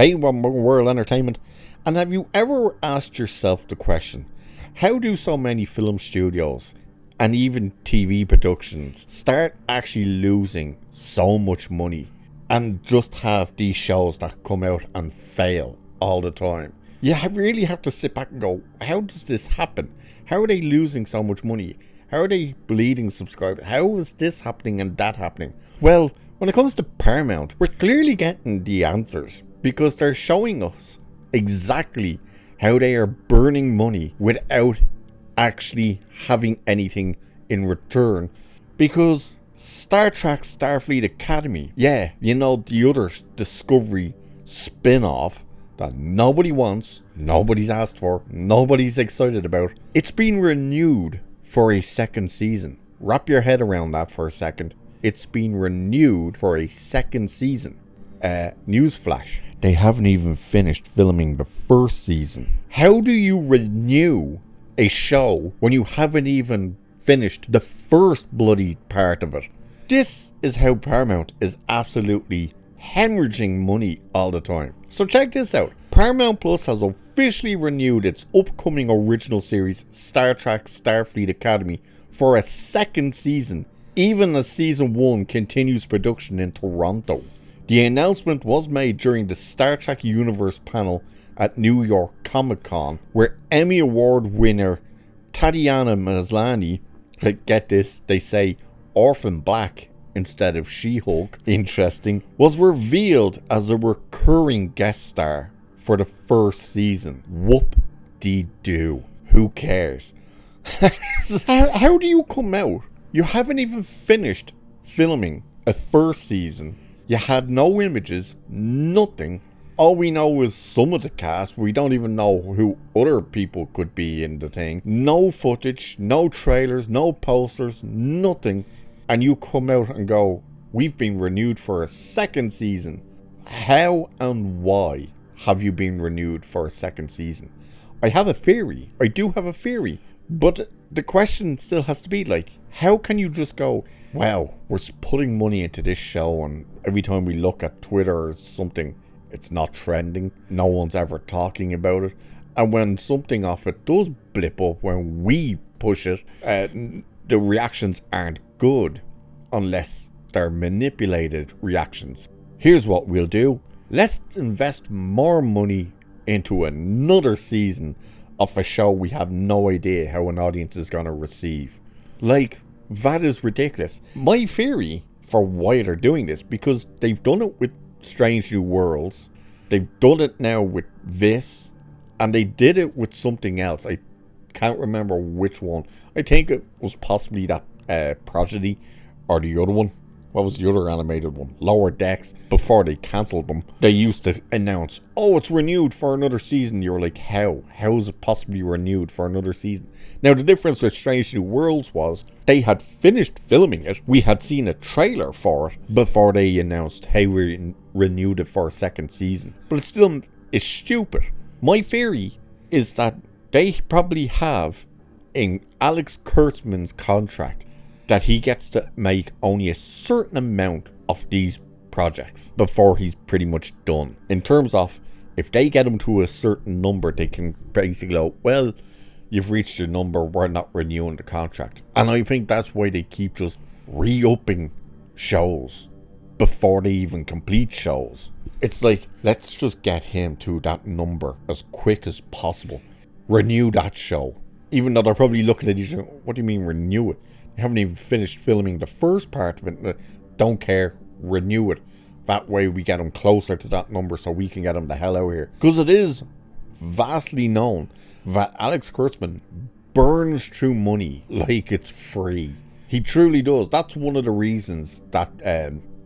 Hey, World Entertainment. And have you ever asked yourself the question, how do so many film studios and even TV productions start actually losing so much money and just have these shows that come out and fail all the time? You really have to sit back and go, how does this happen? How are they losing so much money? How are they bleeding subscribers? How is this happening and that happening? Well, when it comes to Paramount, we're clearly getting the answers because they're showing us exactly how they are burning money without actually having anything in return. Because Star Trek Starfleet Academy, the other Discovery spin-off that nobody wants, nobody's asked for, nobody's excited about, it's been renewed for a second season. Wrap your head around that for a second. It's been renewed for a second season. Newsflash, they haven't even finished filming the first season. How do you renew a show when you haven't even finished the first bloody part of it? This is how Paramount is absolutely hemorrhaging money all the time. So check this out. Paramount Plus has officially renewed its upcoming original series Star Trek Starfleet Academy for a second season, even as season 1 continues production in Toronto. The announcement was made during the Star Trek Universe panel at New York Comic Con, where Emmy Award winner Tatiana Maslany, get this, they say Orphan Black instead of She-Hulk, interesting, was revealed as a recurring guest star for the first season. Whoop-de-doo. Who cares? How do you come out? You haven't even finished filming a first season. You had no images, nothing. All we know is some of the cast. We don't even know who other people could be in the thing. No footage, no trailers, no posters, nothing. And you come out and go, we've been renewed for a second season. How and why have you been renewed for a second season? I have a theory. I do have a theory. But the question still has to be like, how can you just go, wow, we're putting money into this show, and every time we look at Twitter or something, it's not trending. No one's ever talking about it. And when something off it does blip up, when we push it, the reactions aren't good unless they're manipulated reactions. Here's what we'll do. Let's invest more money into another season of a show we have no idea how an audience is going to receive. Like, that is ridiculous. My theory for why they're doing this, because they've done it with Strange New Worlds, they've done it now with this, and they did it with something else. I can't remember which one. I think it was possibly that Prodigy, or the other one. What was the other animated one? Lower Decks. Before they cancelled them, they used to announce, oh, it's renewed for another season. You were like, how? How is it possibly renewed for another season? Now, the difference with Strange New Worlds was they had finished filming it. We had seen a trailer for it before they announced, hey, we renewed it for a second season. But it still is stupid. My theory is that they probably have in Alex Kurtzman's contract that he gets to make only a certain amount of these projects before he's pretty much done. In terms of, if they get him to a certain number, they can basically go, well, you've reached your number, we're not renewing the contract. And I think that's why they keep just re-upping shows before they even complete shows. It's like, let's just get him to that number as quick as possible. Renew that show. Even though they're probably looking at each other, what do you mean renew it? They haven't even finished filming the first part of it. Don't care, renew it. That way we get them closer to that number so we can get them the hell out of here. Because it is vastly known that Alex Kurtzman burns through money like it's free. He truly does. That's one of the reasons that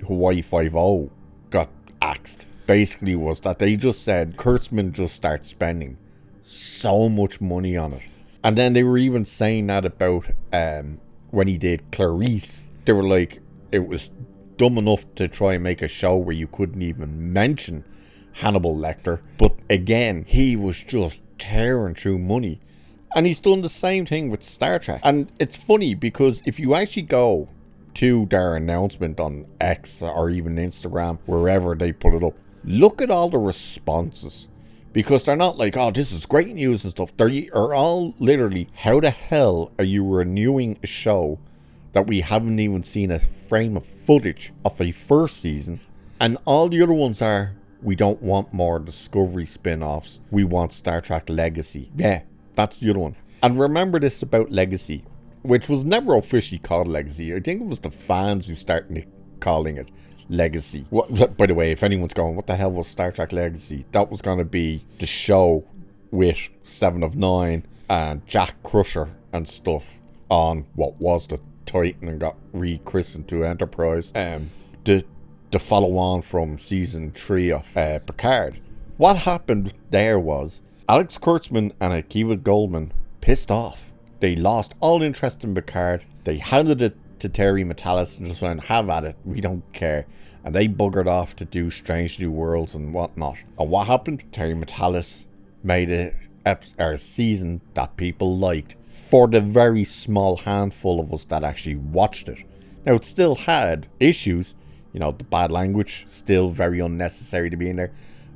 Hawaii Five-0 got axed. Basically was that they just said Kurtzman just starts spending so much money on it. And then they were even saying that about when he did Clarice. They were like, it was dumb enough to try and make a show where you couldn't even mention Hannibal Lecter. But again, he was just tearing through money. And he's done the same thing with Star Trek. And it's funny because if you actually go to their announcement on X or even Instagram, wherever they put it up, look at all the responses. Because they're not like, oh, this is great news and stuff. They are all literally, how the hell are you renewing a show that we haven't even seen a frame of footage of a first season? And all the other ones are, we don't want more Discovery spin-offs. We want Star Trek Legacy. Yeah, that's the other one. And remember this about Legacy, which was never officially called Legacy. I think it was the fans who started calling it Legacy. By the way, if anyone's going, what the hell was Star Trek Legacy? That was going to be the show with Seven of Nine and Jack Crusher and stuff on what was the Titan and got rechristened to Enterprise. The follow-on from season 3 of Picard. What happened there was Alex Kurtzman and Akiva Goldman pissed off. They lost all interest in Picard. They handed it to Terry Matalas and just went, have at it, we don't care. And they buggered off to do Strange New Worlds and whatnot. And what happened? Terry Matalas made a season that people liked for the very small handful of us that actually watched it. Now, it still had issues. You know, the bad language, still very unnecessary to be in there.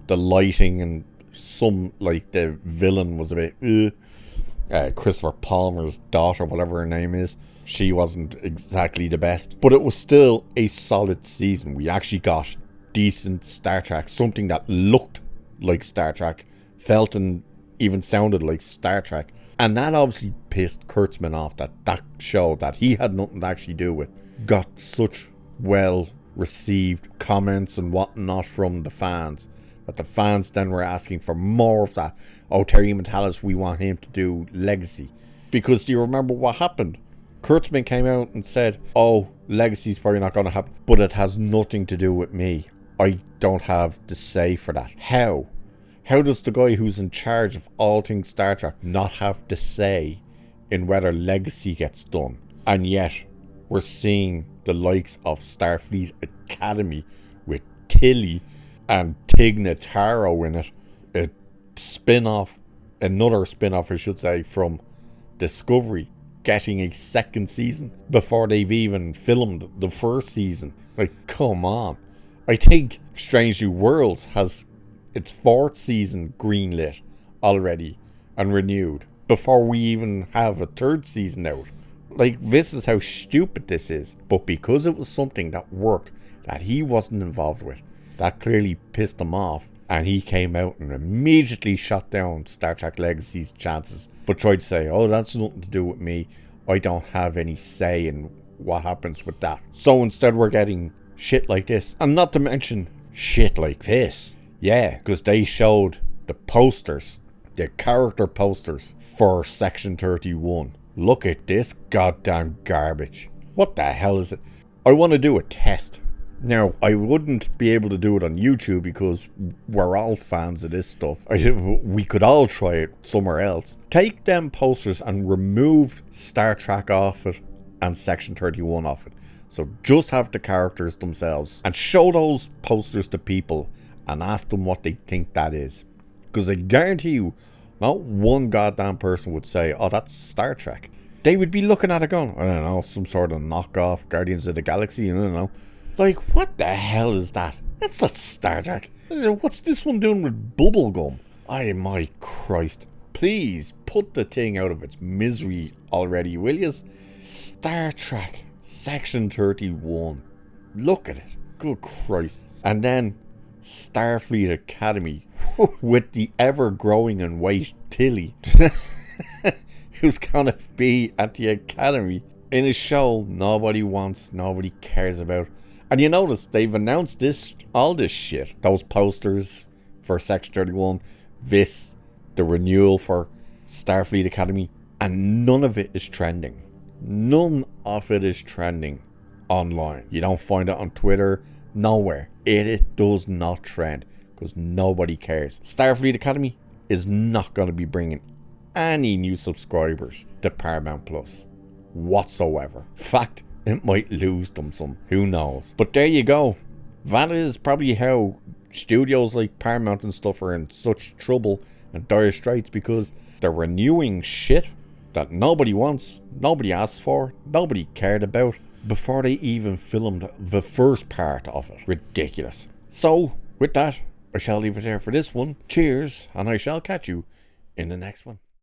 The lighting and some, like, the villain was a bit, Christopher Palmer's daughter, whatever her name is, she wasn't exactly the best. But it was still a solid season. We actually got decent Star Trek, something that looked like Star Trek, felt and even sounded like Star Trek. And that obviously pissed Kurtzman off, that show that he had nothing to actually do with got such well-received comments and whatnot from the fans, that the fans then were asking for more of that. Oh, Terry Matalas, we want him to do Legacy. Because do you remember what happened? Kurtzman came out and said, oh, Legacy's probably not going to happen, but it has nothing to do with me. I don't have the say for that. How? How does the guy who's in charge of all things Star Trek not have the say in whether Legacy gets done? And yet, we're seeing the likes of Starfleet Academy with Tilly and Tig Notaro in it. A spin-off, another spin-off I should say, from Discovery, getting a second season before they've even filmed the first season. Like, come on. I think Strange New Worlds has its fourth season greenlit already and renewed before we even have a third season out. Like, this is how stupid this is. But because it was something that worked, that he wasn't involved with, that clearly pissed him off, and he came out and immediately shut down Star Trek Legacy's chances, but tried to say, oh, that's nothing to do with me, I don't have any say in what happens with that. So instead we're getting shit like this, and not to mention shit like this. Yeah, because they showed the posters, the character posters for Section 31. Look at this goddamn garbage. What the hell is it? I want to do a test. Now, I wouldn't be able to do it on YouTube because we're all fans of this stuff. We could all try it somewhere else. Take them posters and remove Star Trek off it and Section 31 off it. So just have the characters themselves and show those posters to people and ask them what they think that is. Because I guarantee you, not one goddamn person would say, oh, that's Star Trek. They would be looking at it going, I don't know, some sort of knockoff Guardians of the Galaxy, I don't know. Like, what the hell is that? That's not Star Trek. What's this one doing with bubblegum? Oh my Christ. Please put the thing out of its misery already, will yous? Star Trek Section 31. Look at it. Good Christ. And then Starfleet Academy with the ever-growing and weight Tilly, who's gonna be at the Academy in a show nobody wants, nobody cares about. And you notice they've announced all this shit. Those posters for Section 31, the renewal for Starfleet Academy, and none of it is trending. None of it is trending online. You don't find it on Twitter, nowhere. It does not trend because nobody cares. Starfleet Academy is not going to be bringing any new subscribers to Paramount Plus whatsoever. Fact, it might lose them some, who knows. But there you go. That is probably how studios like Paramount and stuff are in such trouble and dire straits, because they're renewing shit that nobody wants, nobody asked for, nobody cared about before they even filmed the first part of it. Ridiculous. So with that, I shall leave it there for this one. Cheers, and I shall catch you in the next one.